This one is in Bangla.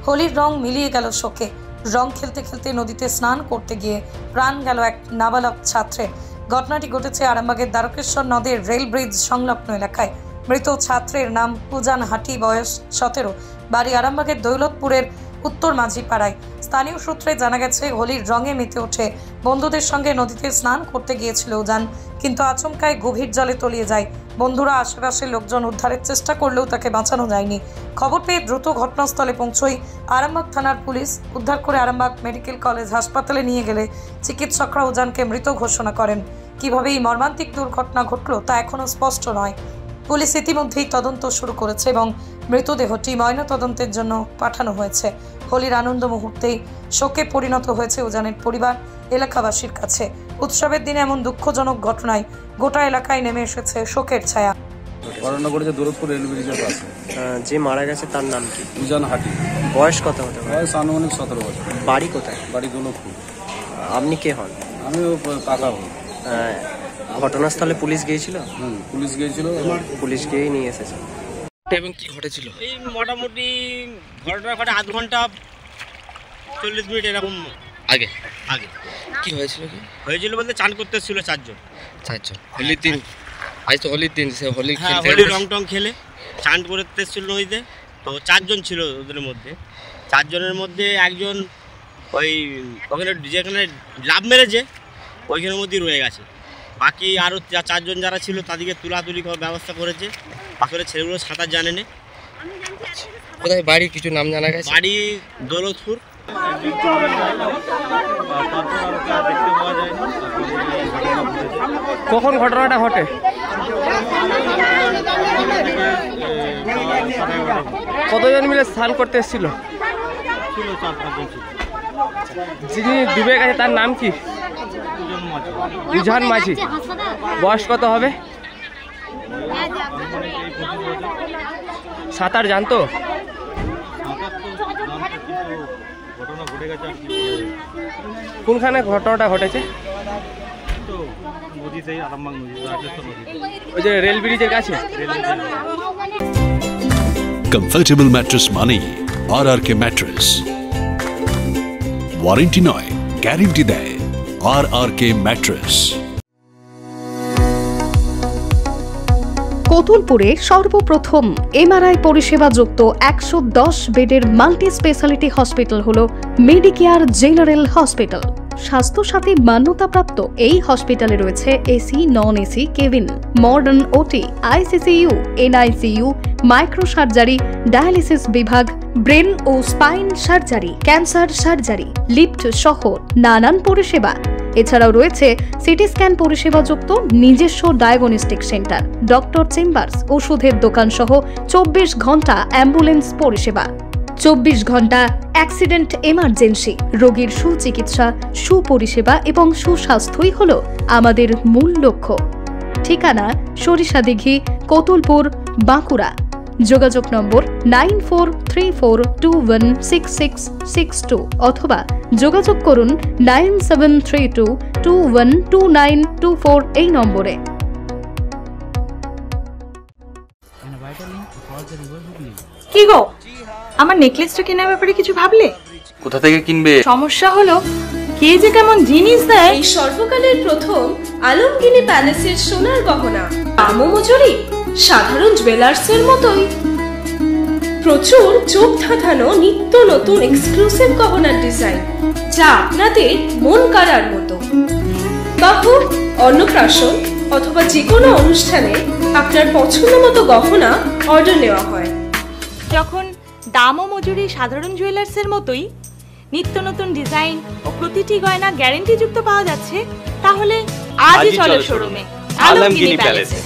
হোলির রং মিলিয়ে গেল শোকে। রং খেলতে খেলতে নদীতে স্নান করতে গিয়ে প্রাণ গেল এক নাবালক ছাত্রের। ঘটনাটি ঘটেছে আরামবাগের দ্বারকেশ্বর নদের রেল ব্রিজ সংলগ্ন এলাকায়। মৃত ছাত্রের নাম উজান হাটি, বয়স 17, বাড়ি আরামবাগের দৌলতপুরের উত্তর মাঝি পাড়ায়। স্থানীয় সূত্রে জানা গেছে, হোলির রঙে মেতে ওঠে বন্ধুদের সঙ্গে নদীতে স্নান করতে গিয়েছিল উজান, কিন্তু আচমকায় গভীর জলে তলিয়ে যায়। বন্ধুরা আশেপাশের লোকজন উদ্ধারের চেষ্টা করলেও তাকে বাঁচানো যায়নি। খবর পেয়ে দ্রুত ঘটনাস্থলে পৌঁছয় আরামবাগ থানার পুলিশ। উদ্ধার করে আরামবাগ মেডিকেল কলেজ হাসপাতালে নিয়ে গেলে চিকিৎসকরা উজানকে মৃত ঘোষণা করেন। কিভাবে এই মর্মান্তিক দুর্ঘটনা ঘটল তা এখনও স্পষ্ট নয়। পুলিশ ইতিমধ্যেই তদন্ত শুরু করেছে এবং মৃতদেহটি ময়নাতদন্তের জন্য পাঠানো হয়েছে। হোলির আনন্দ মুহূর্তেই শোকে পরিণত হয়েছে উজানের পরিবার, এলাকাবাসীর কাছে। উৎসবের দিনে এমন দুঃখজনক ঘটনায় গোটা এলাকায় নেমে এসেছে শোকের ছায়া। ঘটনা ঘটেছে দৌলতপুর রেল ব্রিজের পাশে। যে মারা গেছে তার নাম কি? উজান হাটি। বয়স কত হতে পারে? বয়স আনুমানিক 17 বছর। বাড়ি কোথায়? বাড়ি দৌলতপুর। আপনি কে হন? আমি কাকা হই। ঘটনাস্থলে পুলিশ গিয়েছিল? পুলিশ গিয়েছিল, পুলিশ গিয়ে নিয়ে এসেছে। এবং কি ঘটেছিল? এই মোটামুটি ঘটনা ঘটে আধ ঘন্টা 40 মিনিট এরকম আগে কি হয়েছিল? কি হয়েছিল বলতে চান করতে এসেছিল চারজন। হোলির দিন, আজ তো হোলির দিন, সে হোলি খেলতে হোলি রং টং খেলে চান করতে এসেছিল নদীতে। তো চারজন ছিল ওদের মধ্যে। চারজনের মধ্যে একজন ওই ওখানে যেখানে লাভ মেরেছে ওইখানের মধ্যেই রয়ে গেছে। বাকি আরও চারজন যারা ছিল তাদেরকে তুলাতুলি করার ব্যবস্থা করেছে। আসলে ছেলেগুলো সাঁতার জানে না। কোথায় বাড়ি কিছু নাম জানা গেছে? বাড়ি দৌলতপুর। কখন ঘটনাটা ঘটে? কতজন মিলে স্নান করতে এসেছিল? যিনি ডুবে গেছে তার নাম কি? উজান মাঝি। বয়স কত হবে? সাঁতার জানতো? কোনখানে ঘটনাটা ঘটেছে? ওই যে রেল ব্রিজের কাছে। কমফোর্টেবল ম্যাট্রেস মানে RRK ম্যাট্রেস। ওয়ারেন্টি নয়, গ্যারেন্টি দেয় RRK ম্যাট্রেস। কোতুলপুরে সর্বপ্রথম এমআরআই পরিষেবা যুক্ত 110 বেডের মাল্টি স্পেশালিটি হসপিটাল হল মেডিকেয়ার জেনারেল হসপিটাল। স্বাস্থ্যসাথী মান্যতাপ্রাপ্ত এই হসপিটালে রয়েছে AC, non AC cabin, modern OT, ICCU, NICU, micro surgery, dialysis বিভাগ, ব্রেন ও spine surgery, cancer surgery, lift সহ নানান পরিষেবা। এছাড়াও রয়েছে সিটি স্ক্যান পরিষেবাযুক্ত নিজস্ব ডায়াগনস্টিক সেন্টার, ডক্টর চেম্বার্স, ওষুধের দোকান সহ 24 ঘন্টা অ্যাম্বুলেন্স পরিষেবা। 24 ঘন্টা অ্যাক্সিডেন্ট এমার্জেন্সি। রোগীর সুচিকিৎসা, সুপরিষেবা এবং সুস্বাস্থ্যই হল আমাদের মূল লক্ষ্য। ঠিকানা সরিষাদিঘি, কোতুলপুর, বাঁকুড়া। যোগাযোগ নম্বর 9434216662 অথবা যোগাযোগ করুন 9732212924 এই নম্বরে। কি গো, আমার নেকলেসটা কেনার ব্যাপারে কিছু ভাবলে? কোথা থেকে কিনবে? সমস্যা হলো কে যে কেমন জিনিস দেয়। এই সর্বকালের প্রথম আলমগিনি প্যালেসের সোনার গহনা, দামও মজুরি সাধারণ জুয়েলার্সের মতোই। প্রচুর চোখ ধাঁধানো নিত্য নতুন এক্সক্লুসিভ গহনার ডিজাইন, যা আপনাদের মন কাড়ার মতো। বাহু, অন্নপ্রাশন অথবা যে কোনো অনুষ্ঠানে আপনার পছন্দ মতো গহনা অর্ডার নেওয়া হয়। যখন দাম ও মজুরি সাধারণ জুয়েলার্সের মতোই, নিত্য নতুন ডিজাইন ও প্রতিটি গয়না গ্যারান্টি যুক্ত পাওয়া যাচ্ছে, তাহলে আজই চলো শোরুমে আলমগিনি প্যালেসে।